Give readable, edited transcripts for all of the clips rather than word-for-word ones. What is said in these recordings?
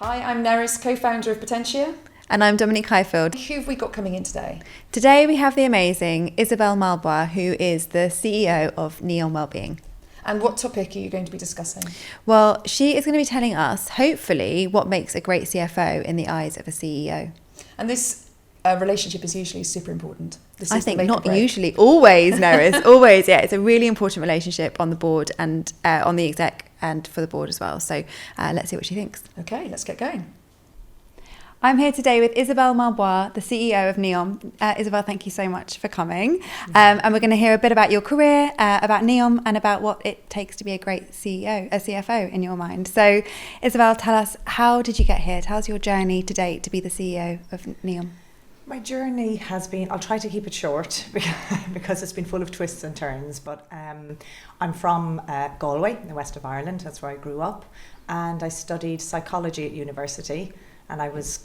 Hi, I'm Neris, co-founder of Potentia. And I'm Dominique Highfield. Who have we got coming in today? Today we have the amazing Isabel Malbois, who is the CEO of Neom Wellbeing. And what topic are you going to be discussing? Well, she is going to be telling us, hopefully, what makes a great CFO in the eyes of a CEO. And this relationship is usually super important. I think not usually, always, Neris, always. Yeah, it's a really important relationship on the board and on the exec and for the board as well. So let's see what she thinks. Okay, let's get going. I'm here today with Isabel Malbois, the CEO of Neom. Isabel, thank you so much for coming. And we're going to hear a bit about your career, about Neom, and about what it takes to be a great CEO, a CFO in your mind. So, Isabel, tell us, how did you get here? Tell us your journey to date to be the CEO of Neom. My journey has been, I'll try to keep it short because it's been full of twists and turns, but I'm from Galway, in the west of Ireland. That's where I grew up. And I studied psychology at university. And I was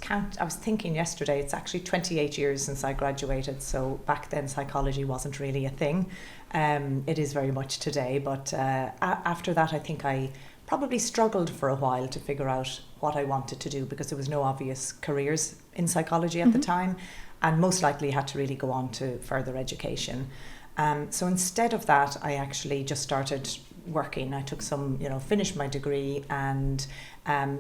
thinking yesterday, it's actually 28 years since I graduated. So back then, psychology wasn't really a thing. It is very much today. But after that, I think I probably struggled for a while to figure out what I wanted to do because there was no obvious careers in psychology at the time. And most likely had to really go on to further education. So instead of that, I actually just started working. I took finished my degree and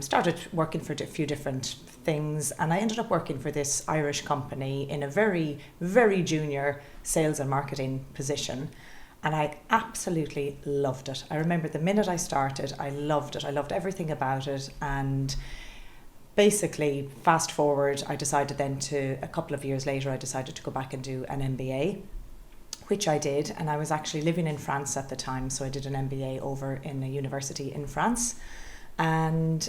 started working for a few different things. And I ended up working for this Irish company in a very, very junior sales and marketing position. And I absolutely loved it. I remember the minute I started, I loved it. I loved everything about it. And basically, fast forward, I decided then a couple of years later, I decided to go back and do an MBA, which I did. And I was actually living in France at the time. So I did an MBA over in a university in France. And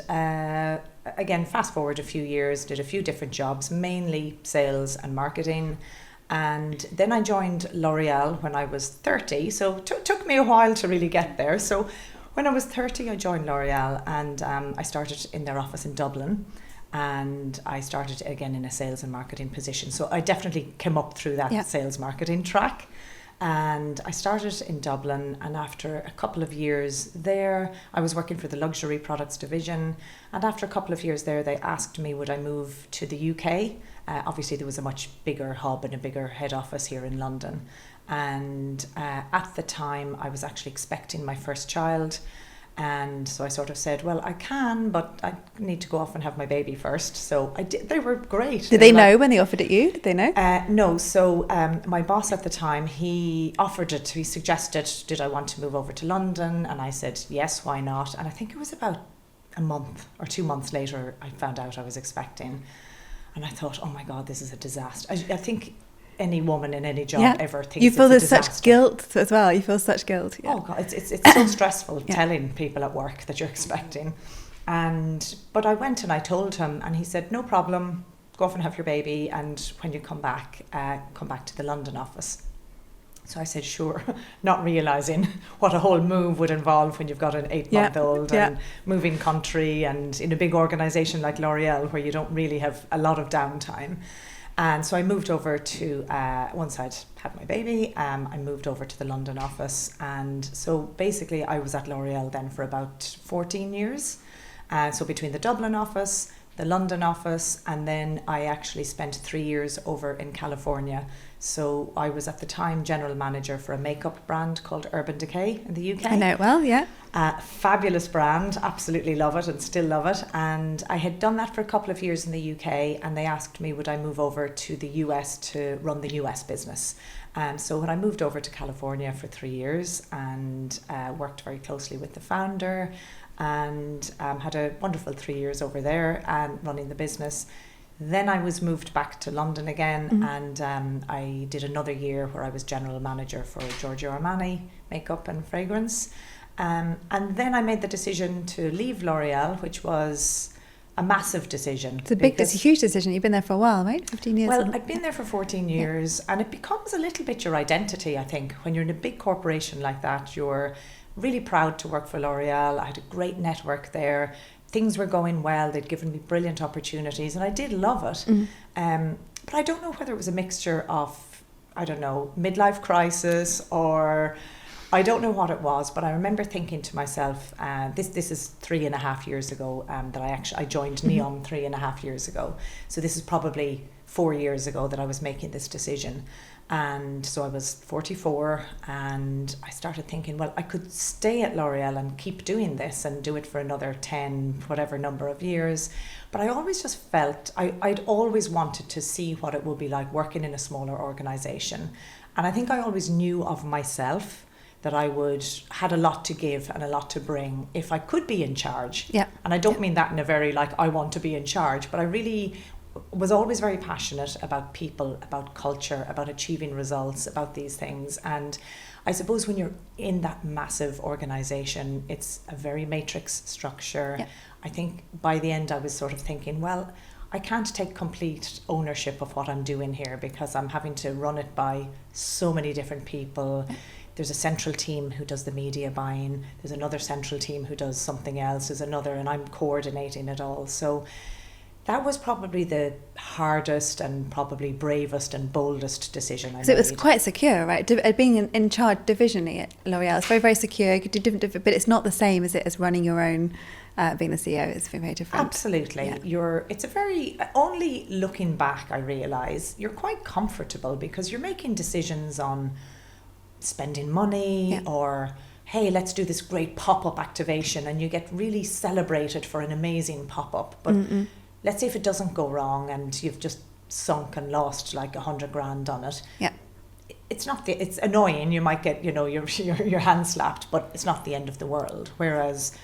again, fast forward a few years, did a few different jobs, mainly sales and marketing. And then I joined L'Oreal when I was 30. So it took me a while to really get there. So when I was 30, I joined L'Oreal and I started in their office in Dublin. And I started again in a sales and marketing position. So I definitely came up through that sales marketing track. And I started in Dublin, and after a couple of years there, I was working for the luxury products division. And after a couple of years there, they asked me, would I move to the UK? Obviously, there was a much bigger hub and a bigger head office here in London. And at the time, I was actually expecting my first child. And so I sort of said, well, I can, but I need to go off and have my baby first. So I did. They were great. Did they know when they offered it you? Did they know? No. So my boss at the time, he offered it. He suggested, did I want to move over to London? And I said, yes, why not? And I think it was about a month or 2 months later, I found out I was expecting. And I thought, oh my God, this is a disaster. I think any woman in any job ever thinks you feel it's a there's disaster. Such guilt as well. You feel such guilt. Oh God, it's so stressful telling people at work that you're expecting. But I went and I told him, and he said, no problem, go off and have your baby, and when you come back to the London office. So I said, sure, not realising what a whole move would involve when you've got an 8-month-old and moving country and in a big organisation like L'Oreal where you don't really have a lot of downtime. And so I moved over to, once I'd had my baby, I moved over to the London office. And so basically I was at L'Oreal then for about 14 years. So between the Dublin office, the London office, and then I actually spent 3 years over in California. So I was at the time general manager for a makeup brand called Urban Decay in the UK. I know it well, yeah. Fabulous brand, absolutely love it and still love it. And I had done that for a couple of years in the UK, and they asked me would I move over to the US to run the US business. So when I moved over to California for 3 years and worked very closely with the founder and had a wonderful 3 years over there and running the business. Then I was moved back to London again, and I did another year where I was general manager for Giorgio Armani makeup and fragrance. And then I made the decision to leave L'Oreal, which was a massive decision. It's a huge decision. You've been there for a while, right? 15 years. Well, I've been there for 14 years, and it becomes a little bit your identity, I think. When you're in a big corporation like that, you're really proud to work for L'Oreal. I had a great network there. Things were going well. They'd given me brilliant opportunities, and I did love it. But I don't know whether it was a mixture of, midlife crisis or I don't know what it was, but I remember thinking to myself, this is 3.5 years ago that I joined Neom 3.5 years ago. So this is probably 4 years ago that I was making this decision. And so I was 44 and I started thinking, well, I could stay at L'Oreal and keep doing this and do it for another 10, whatever number of years. But I always just felt, I'd always wanted to see what it would be like working in a smaller organisation. And I think I always knew of myself that I had a lot to give and a lot to bring if I could be in charge. Yeah. And I don't mean that in a very I want to be in charge, but I really was always very passionate about people, about culture, about achieving results, about these things. And I suppose when you're in that massive organisation, it's a very matrix structure. Yeah. I think by the end I was sort of thinking, well, I can't take complete ownership of what I'm doing here because I'm having to run it by so many different people. There's a central team who does the media buying. There's another central team who does something else. There's another, and I'm coordinating it all. So that was probably the hardest and probably bravest and boldest decision I made. So it was quite secure, right? Being in charge divisionally at L'Oreal, it's very, very secure. You could do different, but it's not the same, is it, as running your own, being the CEO? It's very different. Absolutely. Yeah. It's a very, only looking back, I realise, you're quite comfortable because you're making decisions on spending money or, hey, let's do this great pop-up activation, and you get really celebrated for an amazing pop-up. But let's say if it doesn't go wrong and you've just sunk and lost like 100 grand on it. Yeah. It's annoying. You might get, your hand slapped, but it's not the end of the world. Whereas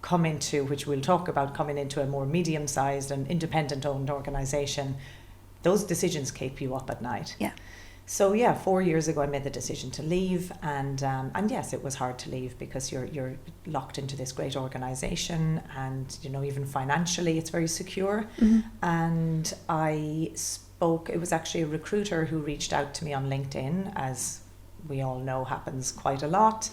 coming into a more medium-sized and independent-owned organisation, those decisions keep you up at night. Yeah. So 4 years ago I made the decision to leave, and yes, it was hard to leave because you're locked into this great organisation, and even financially it's very secure. And it was actually a recruiter who reached out to me on LinkedIn, as we all know happens quite a lot,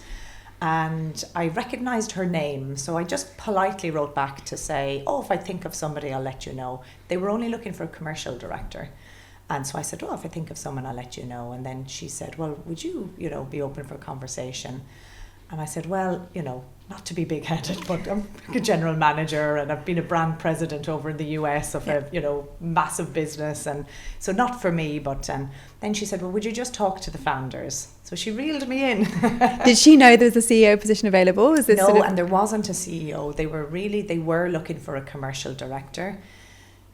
and I recognised her name, so I just politely wrote back to say, if I think of somebody I'll let you know. They were only looking for a commercial director. And so I said, if I think of someone, I'll let you know. And then she said, well, would you, be open for a conversation? And I said, well, not to be big-headed, but I'm a general manager and I've been a brand president over in the US of a, massive business. And so not for me, but then she said, well, would you just talk to the founders? So she reeled me in. Did she know there was a CEO position available? And there wasn't a CEO. They were looking for a commercial director.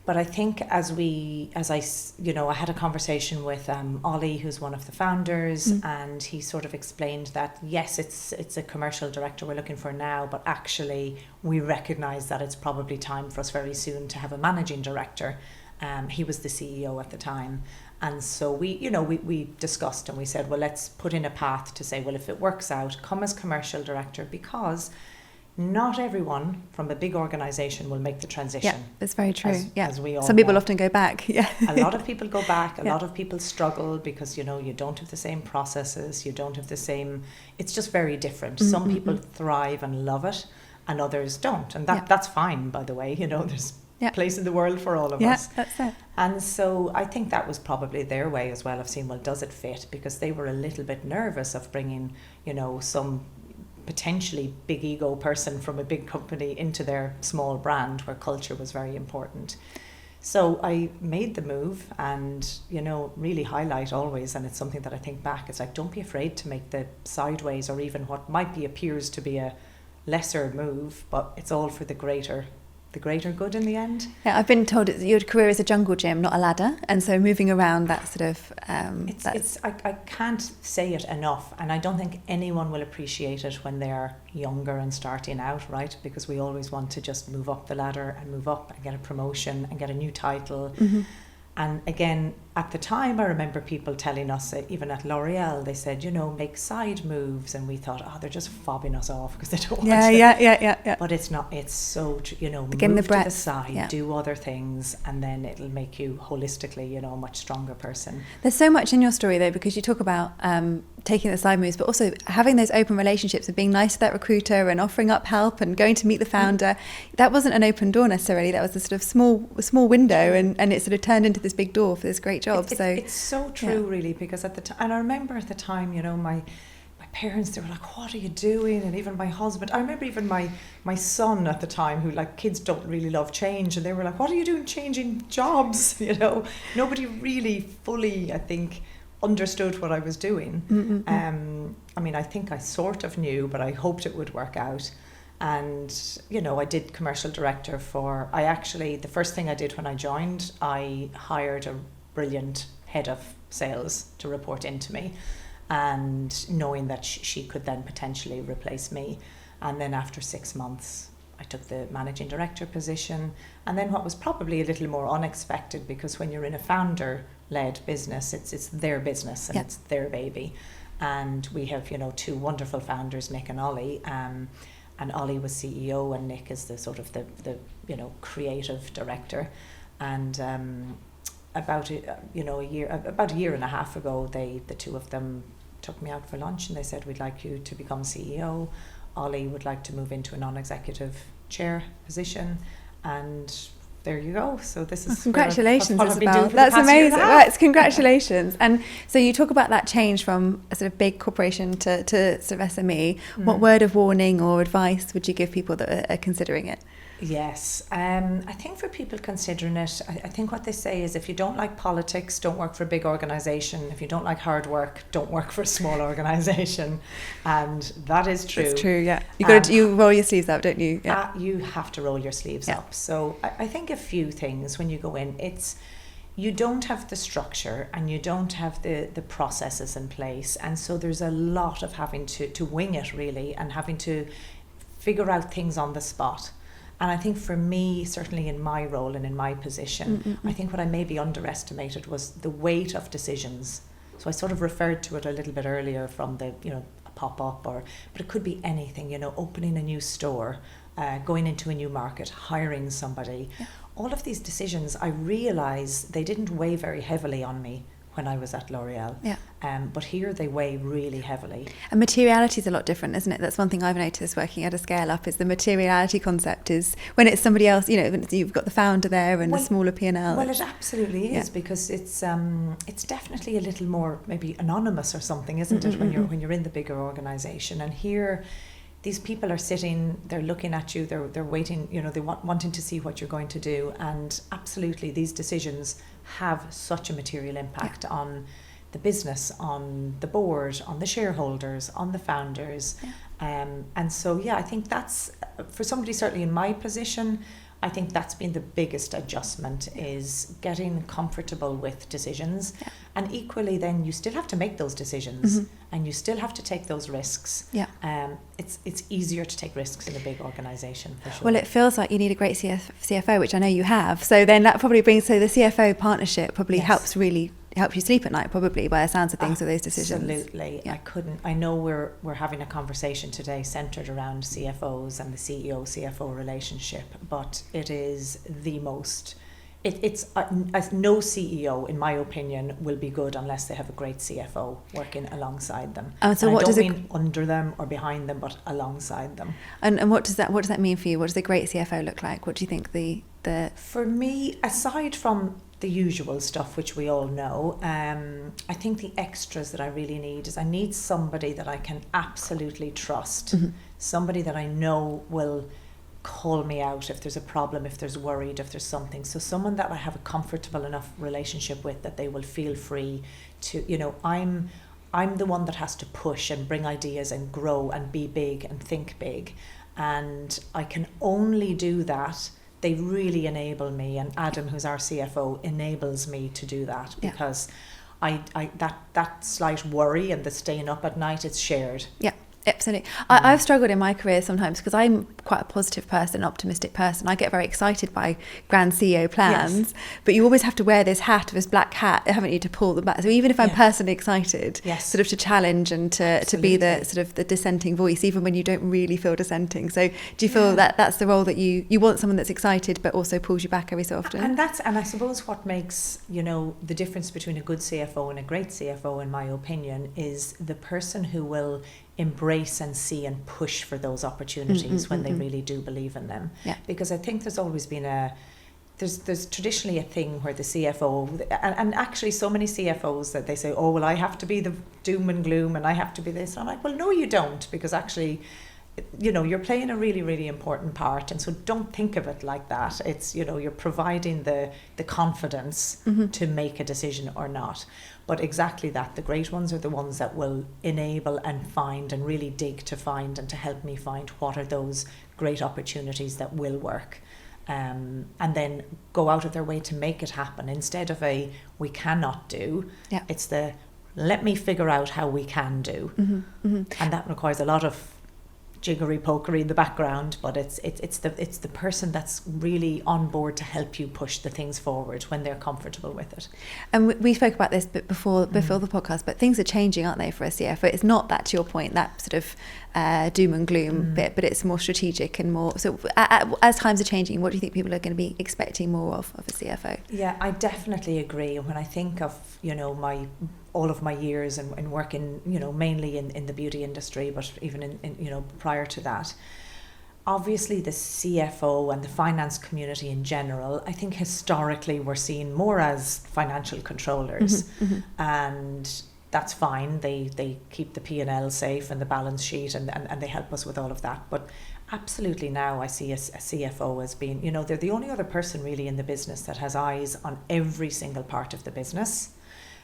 But I think I had a conversation with Ollie, who's one of the founders, and he sort of explained that, yes, it's a commercial director we're looking for now, but actually we recognise that it's probably time for us very soon to have a managing director. He was the CEO at the time. And so we discussed and we said, well, let's put in a path to say, well, if it works out, come as commercial director, because not everyone from a big organisation will make the transition. Yeah, that's very true. As we all Some people know. often go back. Yeah, a lot of people go back. A lot of people struggle because you don't have the same processes. You don't have the same. It's just very different. Some people thrive and love it, and others don't, and that's fine. By the way, there's a place in the world for all of us. Yeah, that's it. And so I think that was probably their way as well of seeing, well, does it fit? Because they were a little bit nervous of bringing, some potentially big ego person from a big company into their small brand where culture was very important. So I made the move and, really highlight always, and it's something that I think back, it's like, don't be afraid to make the sideways or even what appears to be a lesser move, but it's all for the greater good in the end. Yeah, I've been told your career is a jungle gym, not a ladder, and so moving around that sort of I can't say it enough, and I don't think anyone will appreciate it when they're younger and starting out, right? Because we always want to just move up the ladder and move up and get a promotion and get a new title. And again, at the time, I remember people telling us, even at L'Oreal, they said, make side moves. And we thought, they're just fobbing us off because they don't want to. Yeah. But it's not, it's so, move Again, to the side, do other things, and then it'll make you holistically, a much stronger person. There's so much in your story, though, because you talk about taking the side moves, but also having those open relationships and being nice to that recruiter and offering up help and going to meet the founder. That wasn't an open door necessarily. That was a sort of small window, and it sort of turned into this big door for this great job. It's so true, really, because at the time, and I remember at the time, my parents, they were like, what are you doing? And even my husband, I remember even my son at the time, who, like, kids don't really love change, and they were like, what are you doing changing jobs? You know, nobody really fully, I think, understood what I was doing. I mean, I think I sort of knew, but I hoped it would work out. And, you know, I did commercial director the first thing I did when I joined, I hired a brilliant head of sales to report into me, and knowing that she could then potentially replace me. And then after 6 months, I took the managing director position. And then what was probably a little more unexpected, because when you're in a founder-led business, it's their business and it's their baby. And we have, you know, 2 wonderful founders, Nick and Ollie. And Ollie was CEO, and Nick is the sort of the you know, creative director. And about a year and a half ago, the 2 of them took me out for lunch, and they said, we'd like you to become CEO. Ollie would like to move into a non-executive chair position, and there you go. So this is congratulations, what Isabel. That's amazing. Well, it's congratulations. And so you talk about that change from a sort of big corporation to sort of SME. What word of warning or advice would you give people that are considering it? Yes, I think for people considering it, I think what they say is, if you don't like politics, don't work for a big organisation. If you don't like hard work, don't work for a small organisation. And that is true. It's true, yeah. You roll your sleeves up, don't you? Yeah. You have to roll your sleeves up. So I think a few things when you go in, you don't have the structure and you don't have the processes in place. And so there's a lot of having to wing it, really, and having to figure out things on the spot. And I think for me, certainly in my role and in my position, I think what I maybe underestimated was the weight of decisions. So I sort of referred to it a little bit earlier from the, you know, a pop-up, but it could be anything, you know, opening a new store, going into a new market, hiring somebody. Yeah. All of these decisions, I realised they didn't weigh very heavily on me when I was at L'Oreal. Yeah. But here they weigh really heavily. And materiality is a lot different, isn't it? That's one thing I've noticed working at a scale up, is the materiality concept is when it's somebody else, you know, you've got the founder there and a smaller P&L. Well, it absolutely is, because it's definitely a little more maybe anonymous or something, isn't it, when you're in the bigger organisation. And here, these people are sitting, they're looking at you, they're waiting, you know, they wanting to see what you're going to do. And absolutely, these decisions have such a material impact on the business, on the board, on the shareholders, on the founders. And so, I think that's, for somebody certainly in my position, I think that's been the biggest adjustment, is getting comfortable with decisions. Yeah. And equally then you still have to make those decisions and you still have to take those risks. Yeah. It's easier to take risks in a big organisation, for sure. Well, it feels like you need a great CFO, which I know you have. So then that probably brings, so the CFO partnership probably helps you sleep at night, probably, by the sounds of things, with those decisions. Absolutely. Yeah. I know we're having a conversation today centred around CFOs and the CEO-CFO relationship, but it is the most, no CEO, in my opinion, will be good unless they have a great CFO working alongside them. So what does it mean? Under them or behind them, but alongside them. And what does that mean for you? What does a great CFO look like? What do you think the For me, aside from the usual stuff which we all know, I think the extras that I really need is, I need somebody that I can absolutely trust, somebody that I know will call me out if there's a problem, if there's worried, if there's something. So someone that I have a comfortable enough relationship with that they will feel free to, you know, I'm the one that has to push and bring ideas and grow and be big and think big, and I can only do that. They really enable me, and Adam, who's our CFO, enables me to do that, because I that slight worry and the staying up at night, it's shared. Yeah. Absolutely. I've struggled in my career sometimes because I'm quite a positive person, optimistic person. I get very excited by grand CEO plans, but you always have to wear this black hat, haven't you, to pull them back. So even if I'm personally excited, sort of to challenge and to be the sort of the dissenting voice, even when you don't really feel dissenting. So do you feel that that's the role that you want, someone that's excited but also pulls you back every so often? And I suppose what makes, you know, the difference between a good CFO and a great CFO, in my opinion, is the person who will embrace and see and push for those opportunities when they really do believe in them. Yeah. Because I think there's always been there's traditionally a thing where the CFO, and actually so many CFOs that they say, oh, well, I have to be the doom and gloom and I have to be this. And I'm like, well, no, you don't, because actually, you know, you're playing a really, really important part. And so don't think of it like that. It's, you know, you're providing the confidence to make a decision or not. But exactly that, the great ones are the ones that will enable and find and really dig to find and to help me find what are those great opportunities that will work. And then go out of their way to make it happen instead of a we cannot do. Yeah. It's the let me figure out how we can do. And that requires a lot of jiggery pokery in the background, but it's the person that's really on board to help you push the things forward when they're comfortable with it. And we spoke about this before the podcast, but things are changing, aren't they, for a CFO? It's not that, to your point, that sort of doom and gloom bit, but it's more strategic and more. So as times are changing, what do you think people are going to be expecting more of a CFO? Yeah, I definitely agree. When I think of, you know, all of my years and working, you know, mainly in the beauty industry, but even in you know, prior to that, obviously the CFO and the finance community in general, I think historically we're seen more as financial controllers, and that's fine. They keep the P&L safe and the balance sheet, and they help us with all of that. But absolutely now I see a CFO as being, you know, they're the only other person really in the business that has eyes on every single part of the business.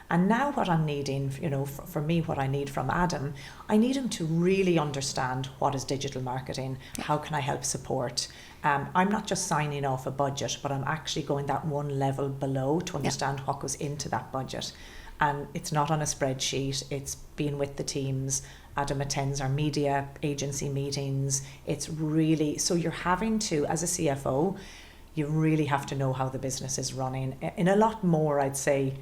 And now what I'm needing, you know, for me, what I need from Adam, I need him to really understand what is digital marketing, how can I help support. I'm not just signing off a budget, but I'm actually going that one level below to understand what goes into that budget. And it's not on a spreadsheet, it's being with the teams. Adam attends our media agency meetings. It's really, so you're having to, as a CFO, you really have to know how the business is running in a lot more, I'd say,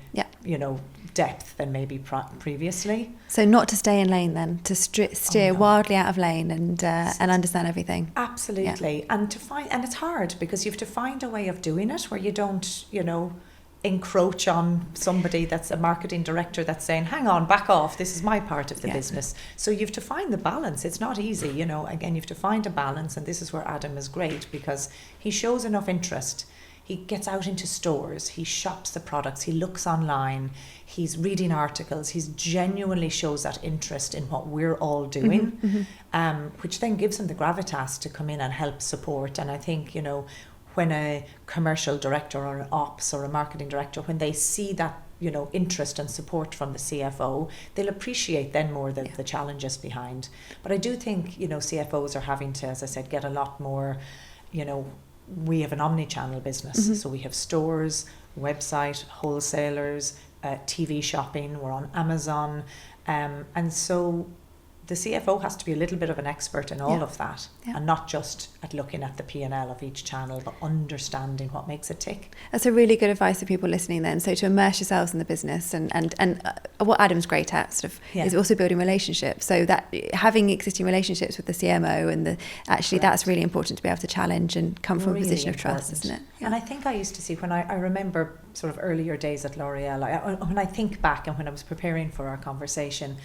you know, depth than maybe previously. So not to stay in lane then, to steer wildly out of lane and understand everything. Absolutely. And and it's hard because you have to find a way of doing it where you don't, you know, encroach on somebody that's a marketing director that's saying, hang on, back off, this is my part of the business. So you have to find the balance. It's not easy, you know, again, you have to find a balance, and this is where Adam is great because he shows enough interest. He gets out into stores, he shops the products, he looks online, he's reading articles, he genuinely shows that interest in what we're all doing, which then gives him the gravitas to come in and help support. And I think, you know, when a commercial director or an ops or a marketing director, when they see that, you know, interest and support from the CFO, they'll appreciate then more the challenges behind. But I do think, you know, CFOs are having to, as I said, get a lot more, you know, we have an omni-channel business. So we have stores, website, wholesalers, TV shopping, we're on Amazon. And so the CFO has to be a little bit of an expert in all of that, and not just at looking at the P&L of each channel, but understanding what makes it tick. That's a really good advice for people listening then. So to immerse yourselves in the business and what Adam's great at sort of is also building relationships. So that having existing relationships with the CMO and that's really important to be able to challenge and come from a position of trust, isn't it? Yeah. And I think I used to see when I remember sort of earlier days at L'Oreal, when I think back and when I was preparing for our conversation,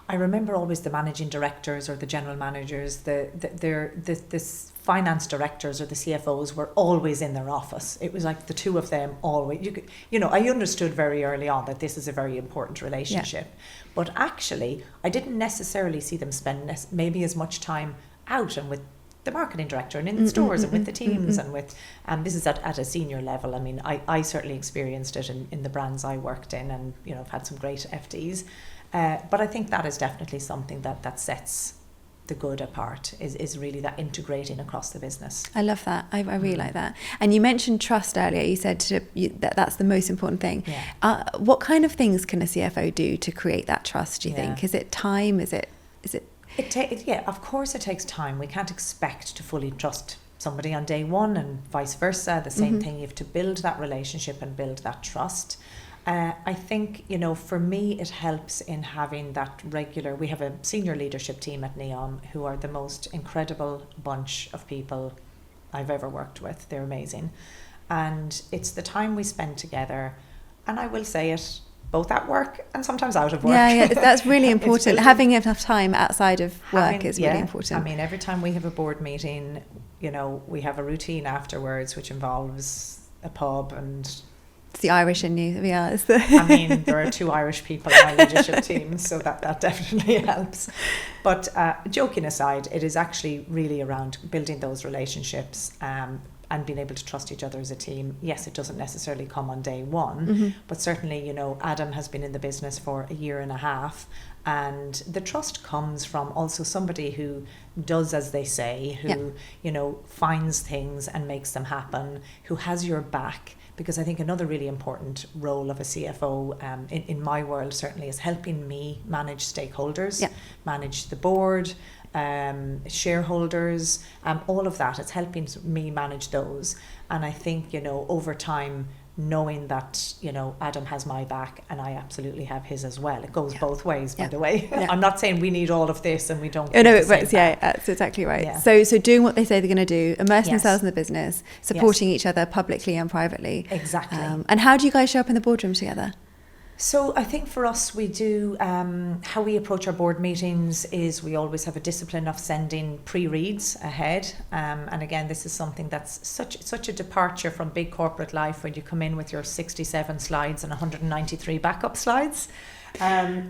I remember always the managing directors or the general managers, the finance directors or the CFOs were always in their office. It was like the two of them always. You know, I understood very early on that this is a very important relationship, but actually, I didn't necessarily see them spend maybe as much time out and with the marketing director and in the stores and with the teams and with. And this is at a senior level. I mean, I certainly experienced it in the brands I worked in, and you know, I've had some great FDs. But I think that is definitely something that sets the good apart, is really that integrating across the business. I love that. I really like that. And you mentioned trust earlier. You said that's the most important thing. Yeah. What kind of things can a CFO do to create that trust, do you think? Is it time? Is it? Of course it takes time. We can't expect to fully trust somebody on day one, and vice versa. The same thing. You have to build that relationship and build that trust. I think, you know, for me, it helps in having that regular. We have a senior leadership team at Neom who are the most incredible bunch of people I've ever worked with. They're amazing. And it's the time we spend together. And I will say it, both at work and sometimes out of work. Yeah, that's really important. Having enough time outside of work is really important. I mean, every time we have a board meeting, you know, we have a routine afterwards which involves a pub and... It's the Irish in you. Yeah, it's I mean, there are 2 Irish people in my leadership team, so that definitely helps. But joking aside, it is actually really around building those relationships and being able to trust each other as a team. Yes, it doesn't necessarily come on day one, but certainly, you know, Adam has been in the business for a year and a half, and the trust comes from also somebody who does as they say, who, you know, finds things and makes them happen, who has your back. Because I think another really important role of a CFO in my world certainly is helping me manage stakeholders, manage the board, shareholders, all of that. It's helping me manage those. And I think, you know, over time, knowing that, you know, Adam has my back and I absolutely have his as well. It goes both ways, by the way. I'm not saying we need all of this and we don't. No, that's exactly right. Yeah. So doing what they say they're going to do, immersing themselves in the business, supporting each other publicly and privately. Exactly. And how do you guys show up in the boardroom together? So I think for us, we do, how we approach our board meetings is we always have a discipline of sending pre-reads ahead. And again, this is something that's such a departure from big corporate life when you come in with your 67 slides and 193 backup slides.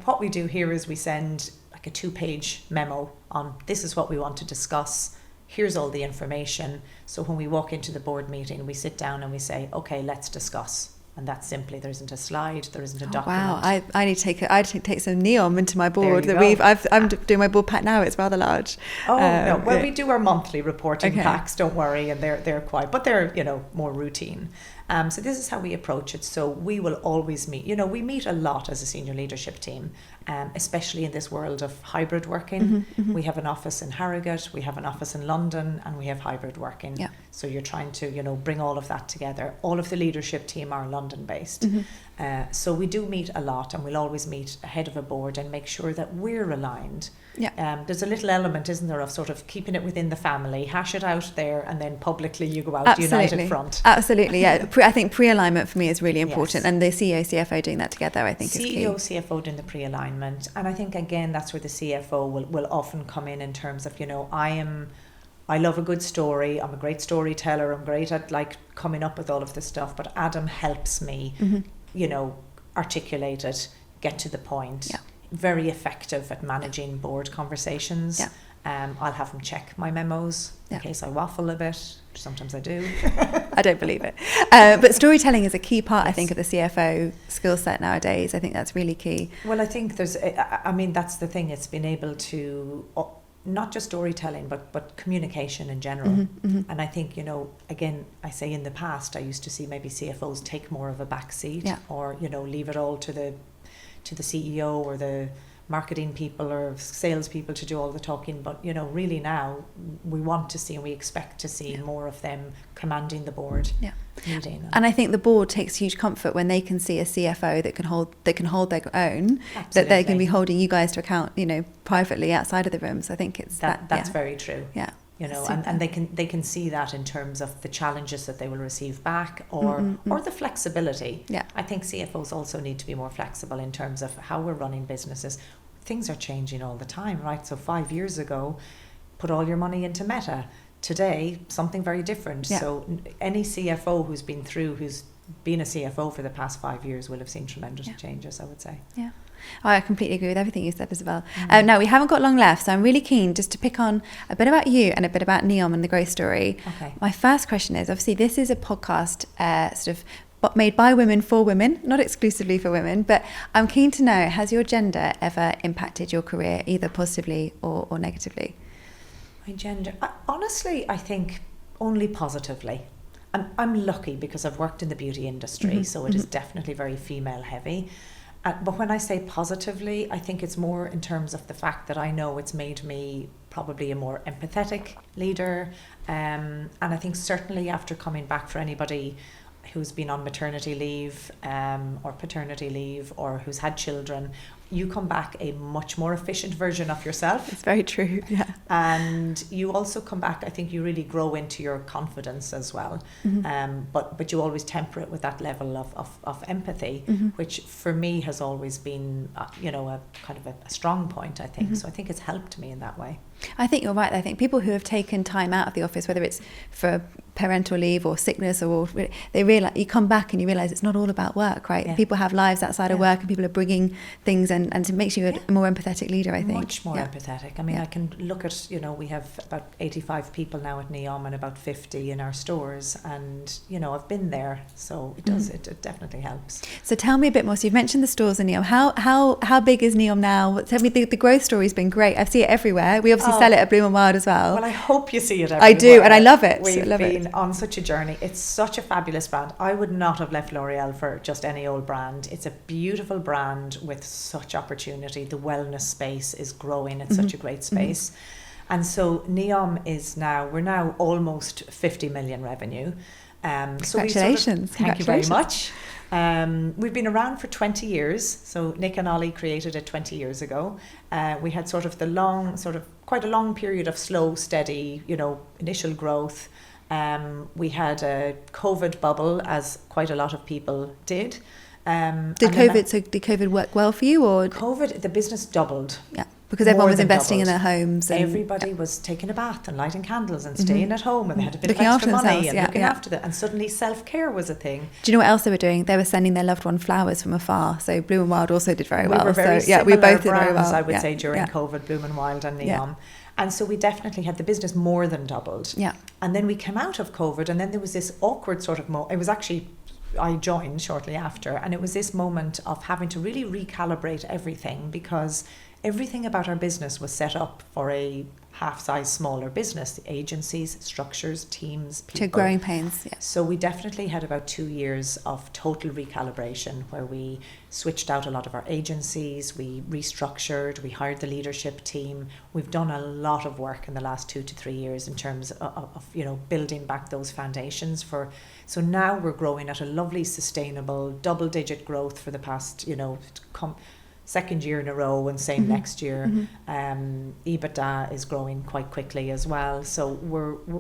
What we do here is we send like a 2-page memo on this is what we want to discuss. Here's all the information. So when we walk into the board meeting, we sit down and we say, okay, let's discuss. And that's simply, there isn't a slide, there isn't a document. Wow, I need to take some Neom into my board. I'm doing my board pack now. It's rather large. Oh no, well we do our monthly reporting packs. Don't worry, and they're quite, but they're, you know, more routine. So this is how we approach it. So we will always meet. You know, we meet a lot as a senior leadership team, especially in this world of hybrid working. We have an office in Harrogate, we have an office in London, and we have hybrid working. Yeah. So you're trying to, you know, bring all of that together. All of the leadership team are London based. So we do meet a lot, and we'll always meet ahead of a board and make sure that we're aligned. Yeah. There's a little element, isn't there, of sort of keeping it within the family, hash it out there, and then publicly you go out united front. Absolutely, yeah. I think pre-alignment for me is really important, and the CEO, CFO doing that together, I think, is key. CEO, CFO doing the pre-alignment, and I think again that's where the CFO will often come in terms of, you know, I love a good story. I'm a great storyteller. I'm great at like coming up with all of this stuff, but Adam helps me, you know, articulate it, get to the point. Yeah. Very effective at managing board conversations. Yeah. I'll have him check my memos in case I waffle a bit. Sometimes I do. I don't believe it. But storytelling is a key part, I think, of the CFO skill set nowadays. I think that's really key. Well, I think that's the thing. It's been able to, not just storytelling, but communication in general. And I think, you know, again, I say in the past, I used to see maybe CFOs take more of a back seat or, you know, leave it all to the CEO or the marketing people or sales people to do all the talking, but you know, really now we want to see and we expect to see more of them commanding the board meeting. And I think the board takes huge comfort when they can see a CFO that can hold their own. Absolutely. That they can be holding you guys to account, you know, privately outside of the room. So I think it's that's very true. Yeah. You know, and they can see that in terms of the challenges that they will receive back or the flexibility. Yeah. I think CFOs also need to be more flexible in terms of how we're running businesses. Things are changing all the time, right? So 5 years ago, put all your money into Meta. Today, something very different. Yeah. So any CFO who's been a CFO for the past 5 years will have seen tremendous changes, I would say. Yeah. Oh, I completely agree with everything you said, Isabel. Now, we haven't got long left, so I'm really keen just to pick on a bit about you and a bit about Neom and the growth story. Okay. My first question is, obviously, this is a podcast sort of made by women for women, not exclusively for women, but I'm keen to know, has your gender ever impacted your career, either positively or negatively? My gender? Honestly, I think only positively. I'm lucky because I've worked in the beauty industry, so it is definitely very female heavy. But when I say positively, I think it's more in terms of the fact that I know it's made me probably a more empathetic leader. And I think certainly after coming back, for anybody who's been on maternity leave or paternity leave or who's had children, you come back a much more efficient version of yourself. It's very true, yeah. And you also come back, I think you really grow into your confidence as well. But you always temper it with that level of empathy, which for me has always been, you know, a kind of a strong point, I think. So I think it's helped me in that way. I think you're right. I think people who have taken time out of the office, whether it's for parental leave or sickness, or they realize, you come back and you realize it's not all about work, right? Yeah. People have lives outside of work, and people are bringing things, and it makes you a more empathetic leader, I think. Much more empathetic. I mean, I can look at, we have about 85 people now at Neom and about 50 in our stores, and I've been there, so it does. It definitely helps. So tell me a bit more. So you've mentioned the stores in Neom. How big is Neom now? Tell me, the growth story's been great. I see it everywhere. We obviously sell it at Bloom and Wild as well. Well, I hope you see it everywhere. I do, and I love it. We've been on such a journey. It's such a fabulous brand. I would not have left L'Oreal for just any old brand. It's a beautiful brand with such opportunity. The wellness space is growing. It's such a great space. And so Neom we're now almost 50 million revenue. Congratulations. Thank you very much. We've been around for 20 years. So Nick and Ollie created it 20 years ago. We had quite a long period of slow, steady, initial growth. We had a COVID bubble, as quite a lot of people did. Did COVID work well for you, or? COVID, the business doubled. Yeah. Because everyone was investing in their homes. And everybody was taking a bath and lighting candles and staying at home, and they had a bit looking of extra after money themselves, and looking after them. And suddenly self-care was a thing. Do you know what else they were doing? They were sending their loved one flowers from afar. So Bloom and Wild also did very well. We were very similar we both did very well. I would say, during COVID, Bloom and Wild and Neom. Yeah. And so we definitely had the business more than doubled. Yeah. And then we came out of COVID, and then there was this awkward sort of it was actually, I joined shortly after, and it was this moment of having to really recalibrate everything, because everything about our business was set up for a half-size smaller business, agencies, structures, teams, people. To growing pains, yeah. So we definitely had about 2 years of total recalibration, where we switched out a lot of our agencies, we restructured, we hired the leadership team. We've done a lot of work in the last 2 to 3 years in terms of building back those foundations so now we're growing at a lovely, sustainable, double-digit growth for the past, second year in a row, and same next year. EBITDA is growing quite quickly as well. So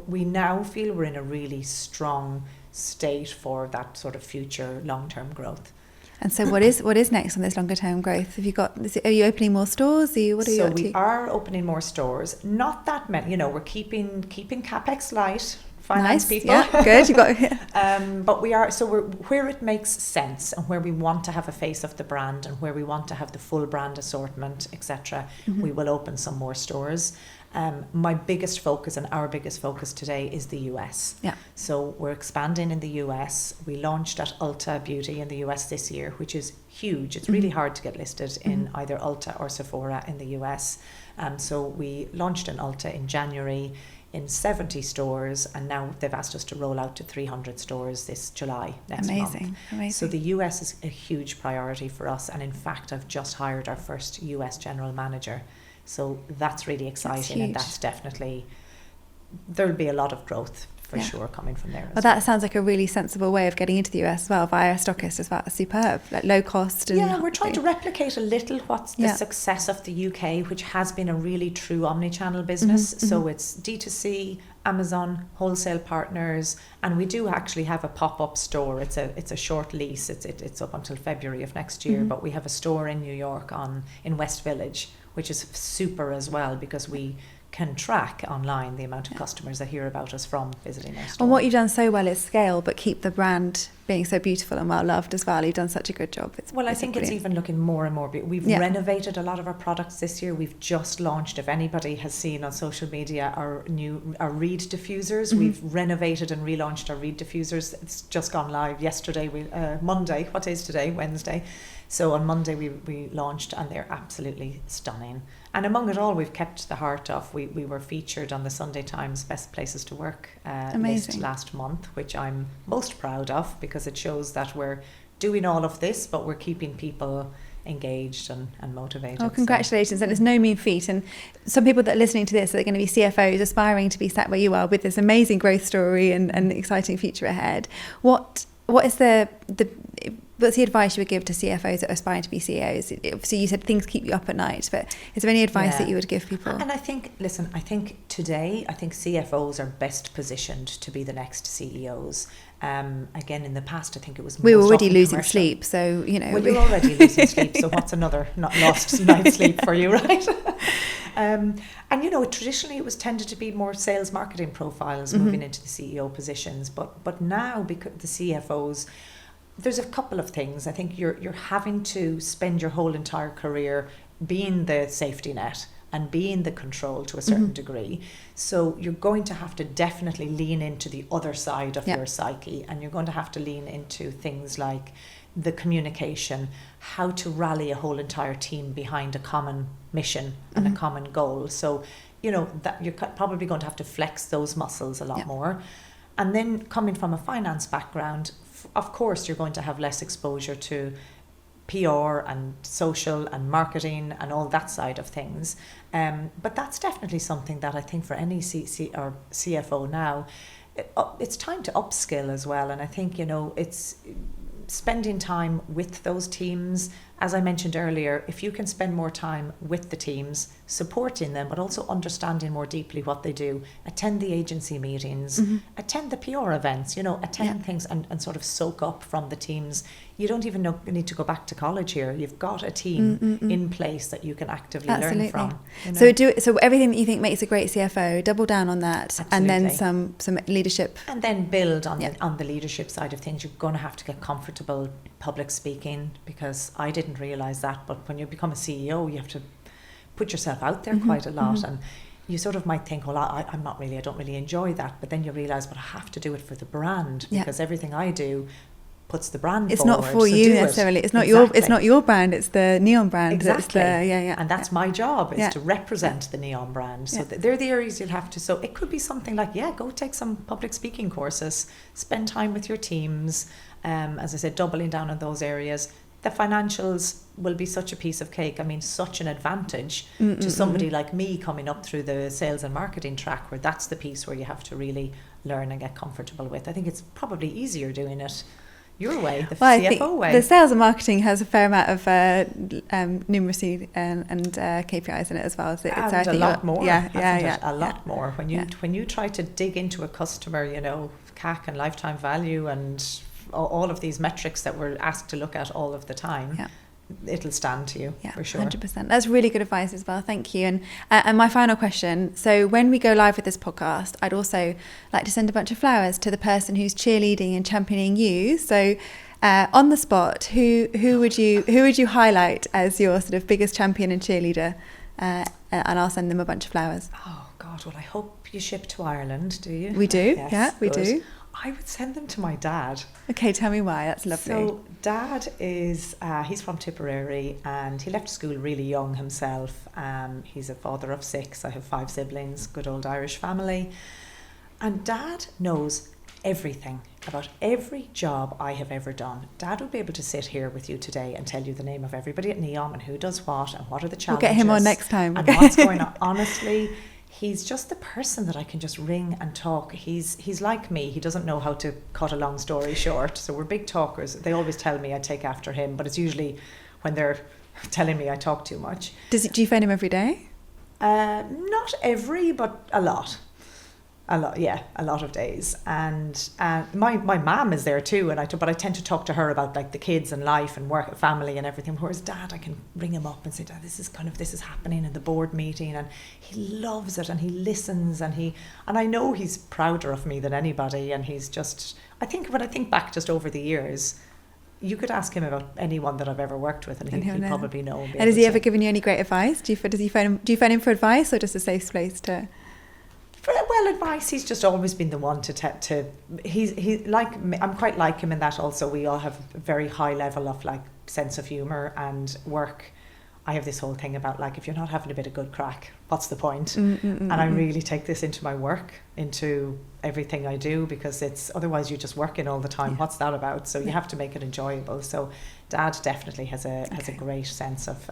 we now feel we're in a really strong state for that sort of future long-term growth. And so what is next on this longer term growth? Are you opening more stores? We are opening more stores. Not that many. We're keeping CapEx light. Finance people. Yeah, good. You got. But we're where it makes sense, and where we want to have a face of the brand, and where we want to have the full brand assortment, etc. We will open some more stores. My biggest focus, and our biggest focus today, is the US. Yeah. So we're expanding in the US. We launched at Ulta Beauty in the US this year, which is huge. It's really hard to get listed in either Ulta or Sephora in the US. So we launched in Ulta in January, in 70 stores, and now they've asked us to roll out to 300 stores this July next month. Amazing. So the US is a huge priority for us, and in fact I've just hired our first US general manager, so that's really exciting. And that's definitely, there'll be a lot of growth for sure coming from there. Well, that sounds like a really sensible way of getting into the US as well, via a stockist as well. Superb, like low cost. And we're trying to replicate a little what's the success of the UK, which has been a really true omni-channel business. So it's D2C, Amazon, wholesale partners, and we do actually have a pop-up store. It's a short lease. It's up until February of next year, but we have a store in New York in West Village, which is super as well, because we can track online the amount of customers that hear about us from visiting our store. And what you've done so well is scale, but keep the brand being so beautiful and well loved as well. You've done such a good job. I think it's even looking more and more beautiful. We've renovated a lot of our products this year. We've just launched, if anybody has seen on social media, our reed diffusers. We've renovated and relaunched our reed diffusers. It's just gone live yesterday. Monday. What day is today? Wednesday. So on Monday we launched, and they're absolutely stunning. And among it all, we've kept the heart of. We were featured on the Sunday Times Best Places to Work list last month, which I'm most proud of, because it shows that we're doing all of this, but we're keeping people engaged and motivated. Oh, congratulations. And it's no mean feat. And some people that are listening to this are going to be CFOs aspiring to be sat where you are with this amazing growth story and exciting future ahead. What is what's the advice you would give to CFOs that are aspiring to be CEOs? Obviously, you said things keep you up at night, but is there any advice that you would give people? And I think today, CFOs are best positioned to be the next CEOs. Again, in the past, I think it was we were already losing commercial. Sleep, so Well, you're already losing sleep, so what's another not lost night's sleep for you, right? And traditionally it was tended to be more sales marketing profiles moving into the CEO positions, but now, because the CFOs, there's a couple of things. I think you're having to spend your whole entire career being the safety net and being the control to a certain degree. So you're going to have to definitely lean into the other side of your psyche, and you're going to have to lean into things like the communication, how to rally a whole entire team behind a common mission and a common goal. So, that you're probably going to have to flex those muscles a lot more. And then coming from a finance background, of course, you're going to have less exposure to PR and social and marketing and all that side of things. But that's definitely something that I think for any or CFO now, it's time to upskill as well. And I think, it's spending time with those teams. As I mentioned earlier, if you can spend more time with the teams, supporting them, but also understanding more deeply what they do, attend the agency meetings, attend the PR events, attend things and sort of soak up from the teams. You don't even need to go back to college here. You've got a team in place that you can actively learn from. So everything that you think makes a great CFO, double down on that. Absolutely. And then some leadership. And then build on the leadership side of things. You're going to have to get comfortable public speaking, because I didn't realise that, but when you become a CEO, you have to put yourself out there quite a lot, and you sort of might think, well, I don't really enjoy that, but then you realise, but I have to do it for the brand, because everything I do puts the brand it's forward. Not for you necessarily. It's not it's not your brand, it's the Neom brand. Exactly. It's and that's my job, is to represent the Neom brand. So they're the areas you'll have to. So it could be something like, go take some public speaking courses, spend time with your teams. As I said, doubling down on those areas. The financials will be such a piece of cake. I mean, such an advantage to somebody like me coming up through the sales and marketing track, where that's the piece where you have to really learn and get comfortable with. I think it's probably easier doing it your way, the CFO way. The sales and marketing has a fair amount of numeracy and KPIs in it as well. So it's a lot more. A lot more. When you try to dig into a customer, CAC and lifetime value and all of these metrics that we're asked to look at all of the time, it'll stand to you for sure. 100%. That's really good advice as well. Thank you. And my final question. So when we go live with this podcast, I'd also like to send a bunch of flowers to the person who's cheerleading and championing you. So on the spot, who would you highlight as your sort of biggest champion and cheerleader? And I'll send them a bunch of flowers. Oh God, well, I hope you ship to Ireland, do you? We do. Yes, we do. I would send them to my dad. Okay, tell me why. That's lovely. So Dad is, he's from Tipperary, and he left school really young himself. He's a father of 6. I have 5 siblings, good old Irish family. And Dad knows everything about every job I have ever done. Dad would be able to sit here with you today and tell you the name of everybody at Neom and who does what and what are the challenges. We'll get him on next time. And what's going on. Honestly, he's just the person that I can just ring and talk. He's like me. He doesn't know how to cut a long story short. So we're big talkers. They always tell me I take after him, but it's usually when they're telling me I talk too much. Do you phone him every day? Not every, but a lot. A lot of days. And my mum is there too, but I tend to talk to her about like the kids and life and work, family and everything. Whereas Dad, I can ring him up and say, Dad, this is happening in the board meeting, and he loves it and he listens and I know he's prouder of me than anybody. And he's just, when I think back just over the years, you could ask him about anyone that I've ever worked with, and he'd probably know. And has he ever given you any great advice? Do you phone him for advice, or just a safe place to? Well, advice, he's just always been the one to he's like me. I'm quite like him in that also we all have a very high level of like sense of humour and work. I have this whole thing about like, if you're not having a bit of good crack, what's the point? And I really take this into my work, into everything I do, because it's otherwise you're just working all the time. What's that about? So you have to make it enjoyable. So Dad definitely has a great sense of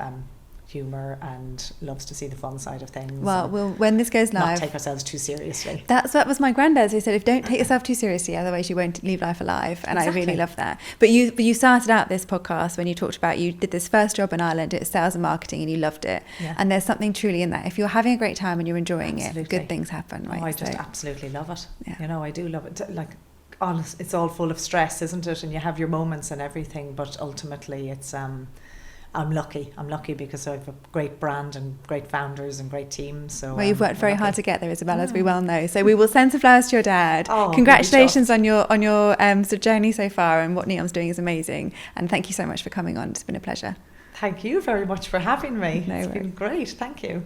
humour and loves to see the fun side of things. Well, when this goes live, not take ourselves too seriously. That was my granddad who said, don't take yourself too seriously, otherwise you won't leave life alive. And exactly. I really love that. But you started out this podcast when you talked about you did this first job in Ireland, it was sales and marketing, and you loved it. Yeah. And there's something truly in that. If you're having a great time and you're enjoying it, good things happen, right? I just absolutely love it. Yeah. I do love it. Like, honest, it's all full of stress, isn't it? And you have your moments and everything, but ultimately it's I'm lucky because I have a great brand and great founders and great teams. So well, you've worked very lucky. hard to get there, Isabel, as we well know. So we will send some flowers to your dad. Oh, congratulations on your sort of journey so far, and what Neom's doing is amazing. And thank you so much for coming on. It's been a pleasure. Thank you very much for having me. No It's worries. been great. Thank you.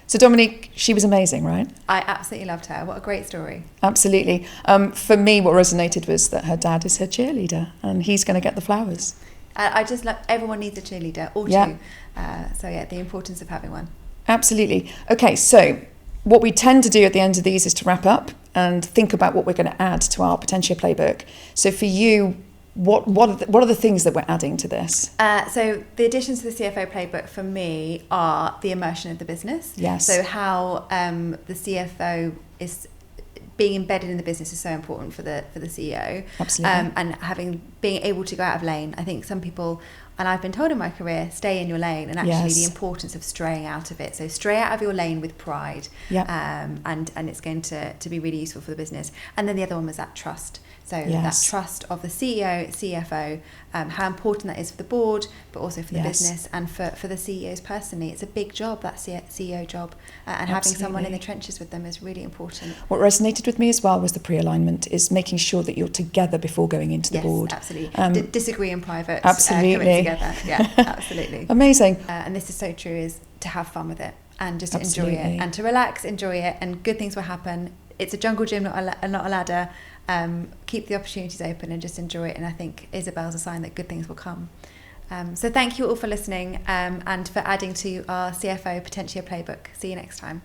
So Dominique, she was amazing, right? I absolutely loved her. What a great story. Absolutely. For me, what resonated was that her dad is her cheerleader and he's going to get the flowers. I just love, everyone needs a cheerleader or Yeah. two. So yeah, the importance of having one. Absolutely. Okay, so what we tend to do at the end of these is to wrap up and think about what we're going to add to our Potentia Playbook. So for you, what are the things that we're adding to this? So the additions to the CFO playbook for me are the immersion of the business. Yes. So how the CFO is being embedded in the business is so important for the CEO. Absolutely. And being able to go out of lane. I think some people, and I've been told in my career, stay in your lane, and actually Yes. the importance of straying out of it. So stray out of your lane with pride. Yeah. And it's going to be really useful for the business. And then the other one was that trust. So Yes. that trust of the CEO, CFO, how important that is for the board, but also for the Yes. business and for the CEOs personally. It's a big job, that CEO job, and having someone in the trenches with them is really important. What resonated with me as well was the pre-alignment, is making sure that you're together before going into the Yes, board. absolutely. Disagree in private. Absolutely. Coming together. Yeah, absolutely. Amazing. And this is so true, is to have fun with it and just to enjoy Absolutely. it and to relax, enjoy it, and good things will happen. It's a jungle gym, not a ladder. Keep the opportunities open and just enjoy it. And I think Isabel's a sign that good things will come. So thank you all for listening and for adding to our CFO Potentia Playbook. See you next time.